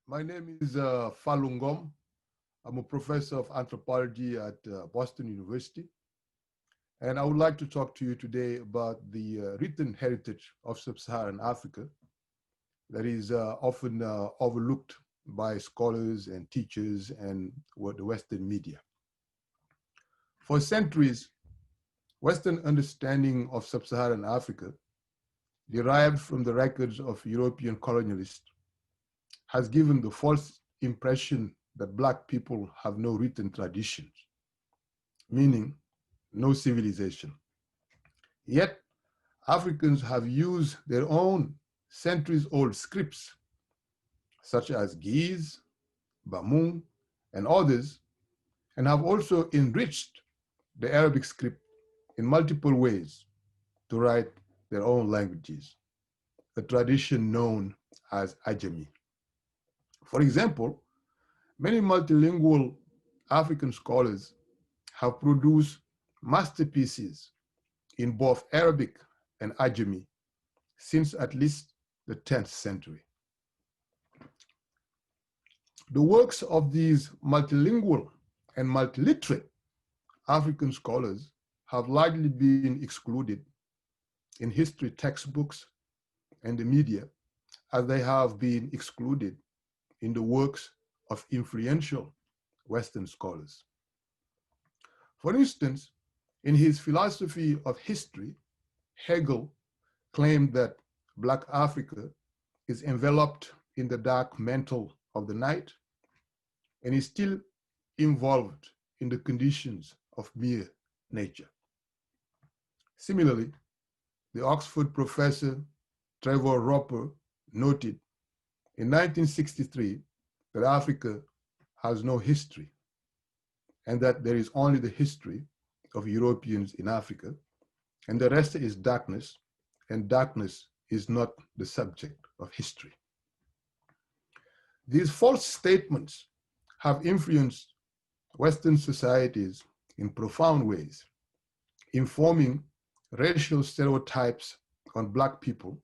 My name is Falungom. I'm a professor of anthropology at Boston University, and I would like to talk to you today about the written heritage of sub-Saharan Africa that is often overlooked by scholars and teachers and the Western media. For centuries, Western understanding of sub-Saharan Africa, derived from the records of European colonialists, has given the false impression that Black people have no written traditions, meaning no civilization. Yet, Africans have used their own centuries-old scripts, such as Ge'ez, Bamung, and others, and have also enriched the Arabic script in multiple ways to write their own languages, a tradition known as Ajami. For example, many multilingual African scholars have produced masterpieces in both Arabic and Ajami since at least the 10th century. The works of these multilingual and multiliterate African scholars have largely been excluded in history textbooks and the media, as they have been excluded in the works of influential Western scholars. For instance, in his philosophy of history, Hegel claimed that Black Africa is enveloped in the dark mantle of the night and is still involved in the conditions of mere nature. Similarly, the Oxford professor Trevor Roper noted in 1963 that Africa has no history and that there is only the history of Europeans in Africa, and the rest is darkness, and darkness is not the subject of history. These false statements have influenced Western societies in profound ways, informing racial stereotypes on Black people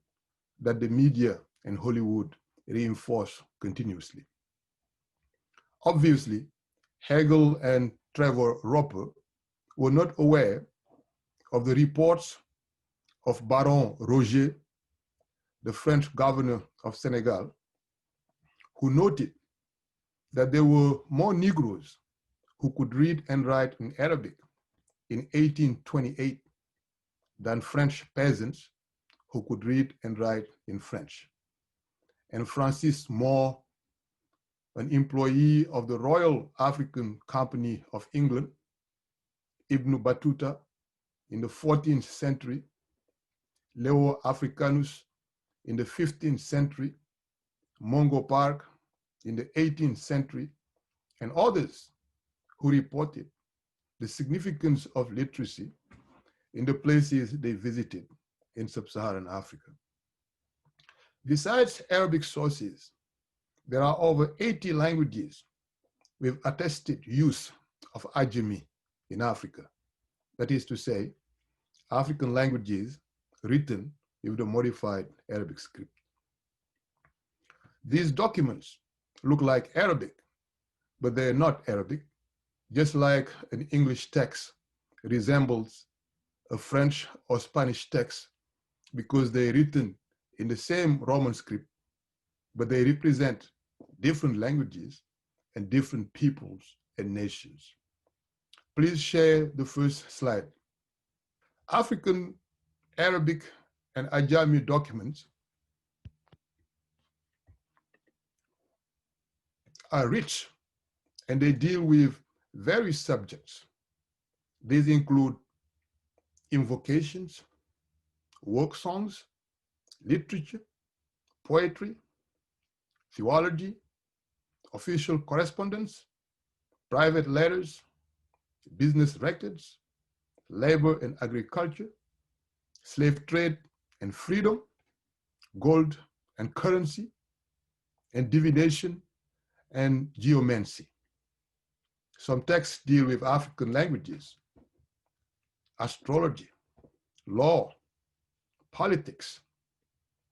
that the media and Hollywood reinforce continuously. Obviously, Hegel and Trevor Roper were not aware of the reports of Baron Roger, the French governor of Senegal, who noted that there were more Negroes who could read and write in Arabic in 1828 than French peasants who could read and write in French. And Francis Moore, an employee of the Royal African Company of England, Ibn Battuta in the 14th century, Leo Africanus in the 15th century, Mungo Park in the 18th century, and others who reported the significance of literacy in the places they visited in sub-Saharan Africa. Besides Arabic sources, there are over 80 languages with attested use of Ajami in Africa. That is to say, African languages written with the modified Arabic script. These documents look like Arabic, but they're not Arabic, just like an English text resembles a French or Spanish text because they're written in the same Roman script, but they represent different languages and different peoples and nations. Please share the first slide. African, Arabic, and Ajami documents are rich and they deal with various subjects. These include invocations, work songs, literature, poetry, theology, official correspondence, private letters, business records, labor and agriculture, slave trade and freedom, gold and currency, and divination and geomancy. Some texts deal with African languages, astrology, law, politics,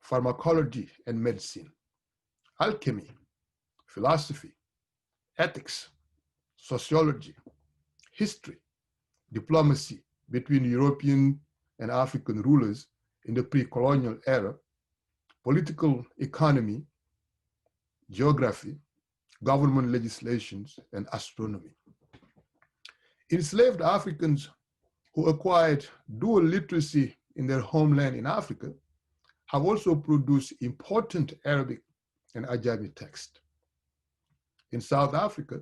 pharmacology and medicine, alchemy, philosophy, ethics, sociology, history, diplomacy between European and African rulers in the pre-colonial era, political economy, geography, government legislations, and astronomy. Enslaved Africans who acquired dual literacy in their homeland in Africa have also produced important Arabic and Ajami texts. In South Africa,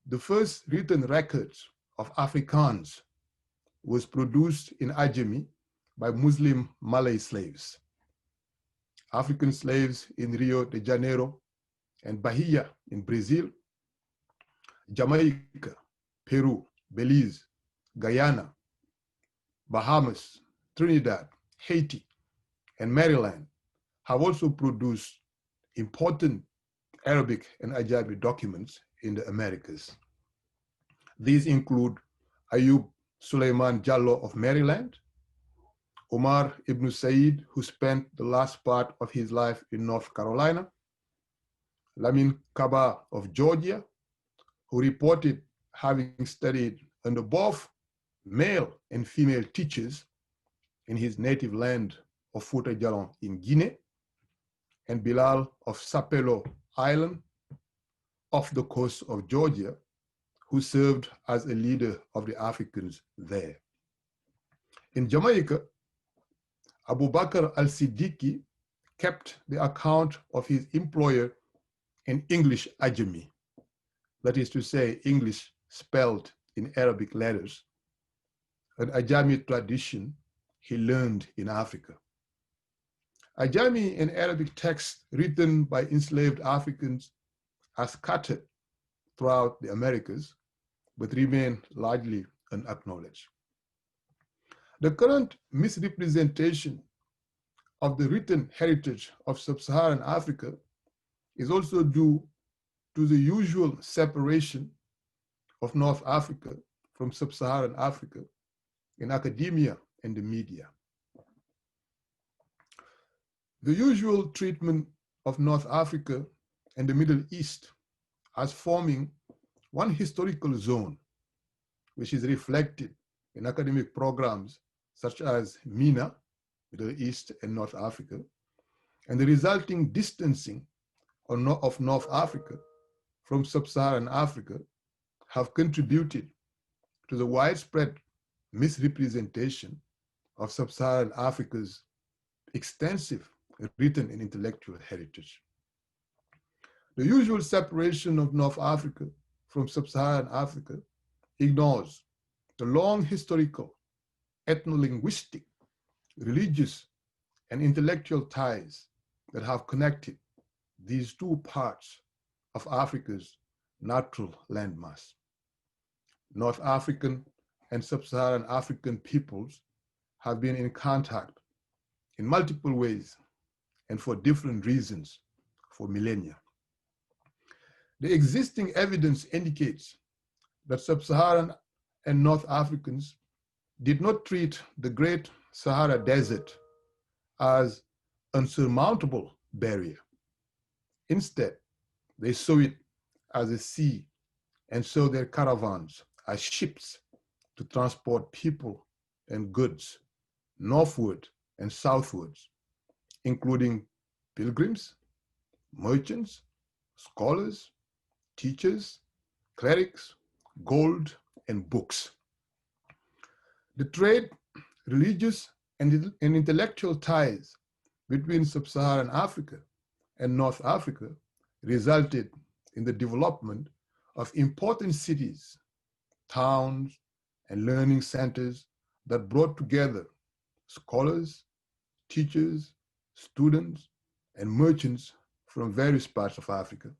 the first written records of Afrikaans was produced in Ajami by Muslim Malay slaves. African slaves in Rio de Janeiro and Bahia in Brazil, Jamaica, Peru, Belize, Guyana, Bahamas, Trinidad, Haiti, and Maryland have also produced important Arabic and Ajami documents in the Americas. These include Ayub Suleiman Jallo of Maryland, Omar Ibn Said, who spent the last part of his life in North Carolina, Lamin Kaba of Georgia, who reported having studied under both male and female teachers in his native land of Fouta Djallon in Guinea, and Bilal of Sapelo Island off the coast of Georgia, who served as a leader of the Africans there. In Jamaica, Abu Bakr al-Siddiqui kept the account of his employer in English Ajami, that is to say, English spelled in Arabic letters, an Ajami tradition he learned in Africa. Ajami and Arabic texts written by enslaved Africans are scattered throughout the Americas, but remain largely unacknowledged. The current misrepresentation of the written heritage of sub-Saharan Africa is also due to the usual separation of North Africa from sub-Saharan Africa in academia and the media. The usual treatment of North Africa and the Middle East as forming one historical zone, which is reflected in academic programs such as MENA, Middle East and North Africa, and the resulting distancing of North Africa from sub-Saharan Africa have contributed to the widespread misrepresentation of sub-Saharan Africa's extensive written and intellectual heritage. The usual separation of North Africa from sub-Saharan Africa ignores the long historical, ethno-linguistic, religious, and intellectual ties that have connected these two parts of Africa's natural landmass. North African and sub-Saharan African peoples have been in contact in multiple ways and for different reasons for millennia. The existing evidence indicates that sub-Saharan and North Africans did not treat the Great Sahara Desert as an unsurmountable barrier. Instead, they saw it as a sea and saw their caravans as ships to transport people and goods northward and southwards, including pilgrims, merchants, scholars, teachers, clerics, gold, and books. The trade, religious, and intellectual ties between sub-Saharan Africa and North Africa resulted in the development of important cities, towns, and learning centers that brought together scholars, teachers, students, and merchants from various parts of Africa.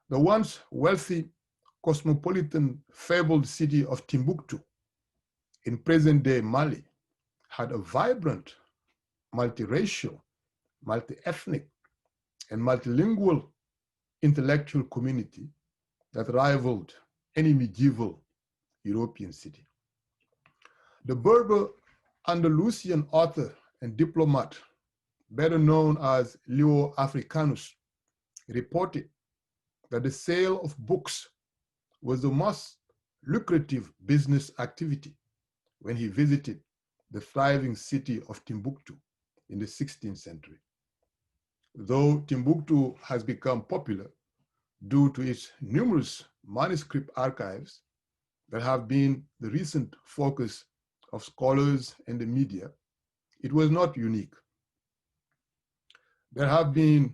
The once wealthy, cosmopolitan, fabled city of Timbuktu in present-day Mali had a vibrant, multiracial, multi-ethnic, and multilingual intellectual community that rivaled any medieval European city. The Berber Andalusian author and diplomat, better known as Leo Africanus, reported that the sale of books was the most lucrative business activity when he visited the thriving city of Timbuktu in the 16th century. Though Timbuktu has become popular due to its numerous manuscript archives that have been the recent focus of scholars and the media, it was not unique. There have been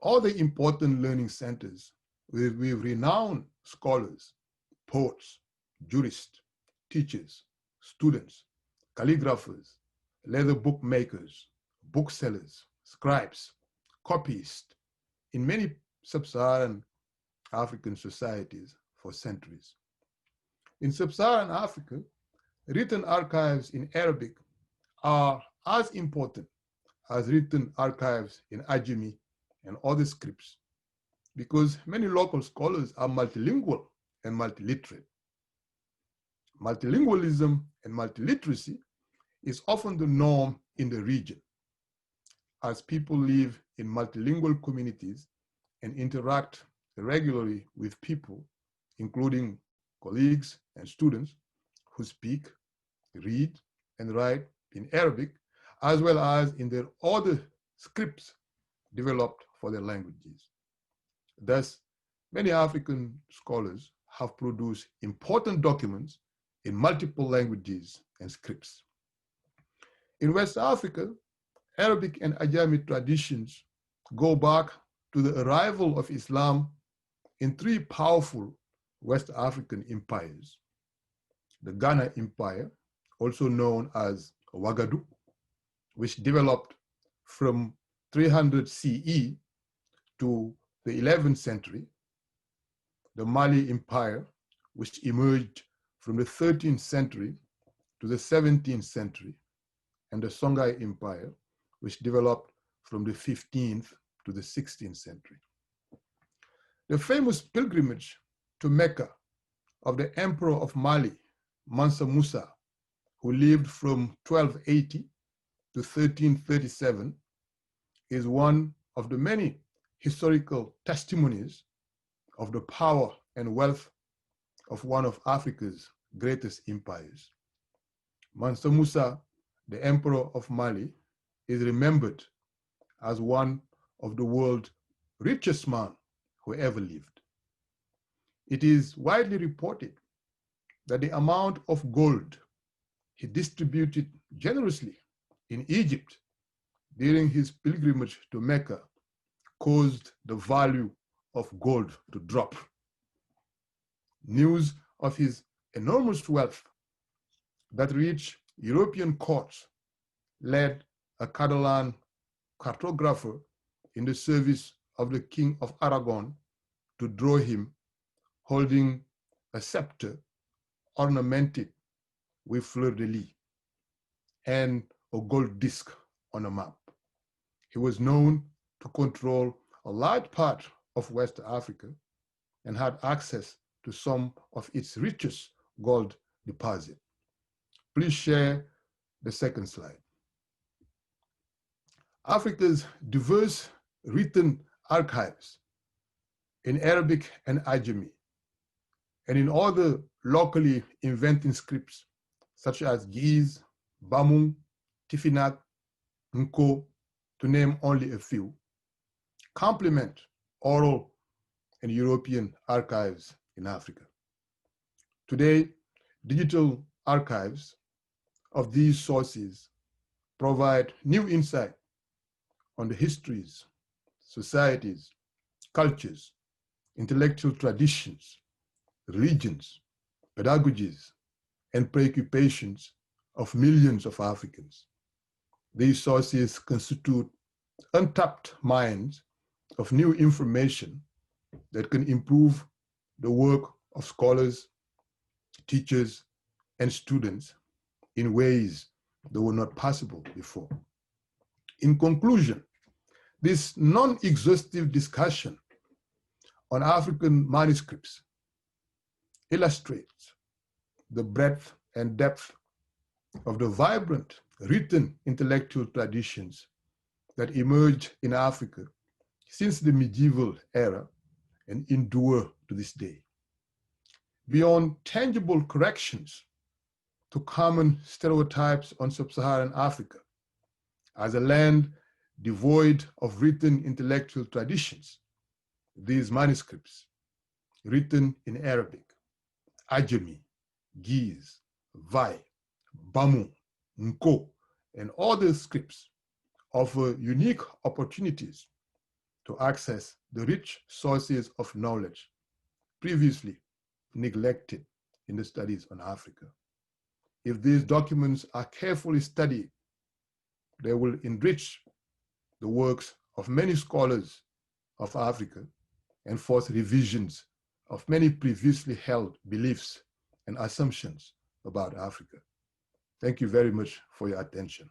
other important learning centers with renowned scholars, poets, jurists, teachers, students, calligraphers, leather bookmakers, booksellers, scribes, copyists in many sub-Saharan African societies for centuries. In sub-Saharan Africa, written archives in Arabic are as important as written archives in Ajami and other scripts because many local scholars are multilingual and multiliterate. Multilingualism and multiliteracy is often the norm in the region as people live in multilingual communities and interact regularly with people, including colleagues and students who speak, read, and write in Arabic, as well as in their other scripts developed for their languages. Thus, many African scholars have produced important documents in multiple languages and scripts. In West Africa, Arabic and Ajami traditions go back to the arrival of Islam in three powerful West African empires. The Ghana Empire, also known as Ouagadougou, which developed from 300 CE to the 11th century, the Mali Empire, which emerged from the 13th century to the 17th century, and the Songhai Empire, which developed from the 15th to the 16th century. The famous pilgrimage to Mecca of the Emperor of Mali, Mansa Musa, who lived from 1280 to 1337, is one of the many historical testimonies of the power and wealth of one of Africa's greatest empires. Mansa Musa, the Emperor of Mali, is remembered as one of the world's richest men who ever lived. It is widely reported that the amount of gold he distributed generously in Egypt during his pilgrimage to Mecca caused the value of gold to drop. News of his enormous wealth that reached European courts led a Catalan cartographer in the service of the King of Aragon to draw him holding a scepter ornamented with fleur-de-lis and a gold disc on a map. He was known to control a large part of West Africa and had access to some of its richest gold deposits. Please share the second slide. Africa's diverse written archives in Arabic and Ajami, and in other locally invented scripts, such as Giz, Bamung, Tifinagh, Nko, to name only a few, complement oral and European archives in Africa. Today, digital archives of these sources provide new insight on the histories, societies, cultures, intellectual traditions, religions, pedagogies, and preoccupations of millions of Africans. These sources constitute untapped mines of new information that can improve the work of scholars, teachers, and students in ways that were not possible before. In conclusion, this non-exhaustive discussion on African manuscripts illustrates the breadth and depth of the vibrant written intellectual traditions that emerged in Africa since the medieval era and endure to this day. Beyond tangible corrections to common stereotypes on sub-Saharan Africa as a land devoid of written intellectual traditions, these manuscripts, written in Arabic, Ajami, Giz, Vai, Bamu, Nko, and other scripts offer unique opportunities to access the rich sources of knowledge previously neglected in the studies on Africa. If these documents are carefully studied, they will enrich the works of many scholars of Africa and force revisions of many previously held beliefs and assumptions about Africa. Thank you very much for your attention.